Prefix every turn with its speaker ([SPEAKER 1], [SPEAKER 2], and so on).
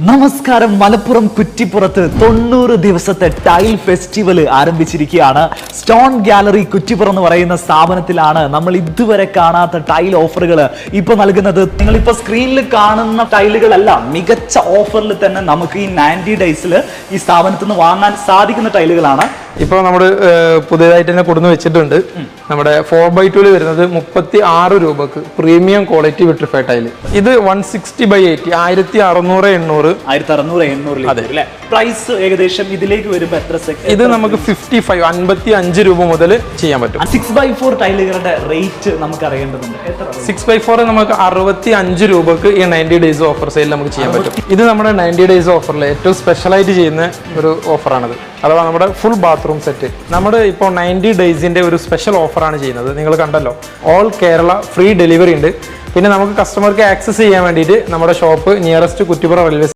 [SPEAKER 1] നമസ്കാരം. മലപ്പുറം കുറ്റിപ്പുറത്ത് 90 ദിവസത്തെ ടൈൽ ഫെസ്റ്റിവൽ ആരംഭിച്ചിരിക്കുകയാണ്. സ്റ്റോൺ ഗാലറി കുറ്റിപ്പുറം എന്ന് പറയുന്ന സ്ഥാപനത്തിലാണ് നമ്മൾ ഇതുവരെ കാണാത്ത ടൈൽ ഓഫറുകൾ ഇപ്പൊ നൽകുന്നത്. നിങ്ങളിപ്പോ സ്ക്രീനിൽ കാണുന്ന ടൈലുകളല്ല, മികച്ച ഓഫറിൽ തന്നെ നമുക്ക് ഈ 90 ഡേയ്സിൽ ഈ സ്ഥാപനത്തിൽ നിന്ന് വാങ്ങാൻ സാധിക്കുന്ന ടൈലുകളാണ്.
[SPEAKER 2] ഇപ്പോൾ നമ്മൾ പുതിയതായിട്ട് തന്നെ കൊടുന്ന് വെച്ചിട്ടുണ്ട്. നമ്മുടെ 4x2 വരുന്നത് 36 രൂപക്ക് പ്രീമിയം ക്വാളിറ്റി വിട്രിഫൈഡ് ടൈല്. ഇത് 160/80 1600-800
[SPEAKER 1] പ്രൈസ് ഏകദേശം ഇതിലേക്ക് വരുമ്പോൾ എത്ര?
[SPEAKER 2] ഇത് നമുക്ക് 55 രൂപ മുതൽ ചെയ്യാൻ പറ്റും.
[SPEAKER 1] 6x4 ടൈലുകളുടെ റേറ്റ് നമുക്ക് അറിയേണ്ടതുണ്ട്.
[SPEAKER 2] 6x4 നമുക്ക് 65 രൂപക്ക് ഈ 90 ഡേയ്സ് ഓഫർ സെയിൽ നമുക്ക് ചെയ്യാൻ പറ്റും. ഇത് നമ്മുടെ 90 ഡേയ്സ് ഓഫറിൽ ഏറ്റവും സ്പെഷ്യലായിട്ട് ചെയ്യുന്ന ഒരു ഓഫറാണിത്. അഥവാ നമ്മുടെ ഫുൾ ബാത്റൂം സെറ്റ്. നമ്മുടെ ഇപ്പോൾ 90 ഡേയ്സിന്റെ ഒരു സ്പെഷ്യൽ ഓഫറാണ് ചെയ്യുന്നത്. നിങ്ങൾ കണ്ടല്ലോ, ഓൾ കേരള ഫ്രീ ഡെലിവറി ഉണ്ട്. പിന്നെ നമുക്ക് കസ്റ്റമർക്ക് ആക്സസ് ചെയ്യാൻ വേണ്ടിയിട്ട് നമ്മുടെ ഷോപ്പ് നിയറസ്റ്റ് കുറ്റിപ്പുറം റെയിൽവേ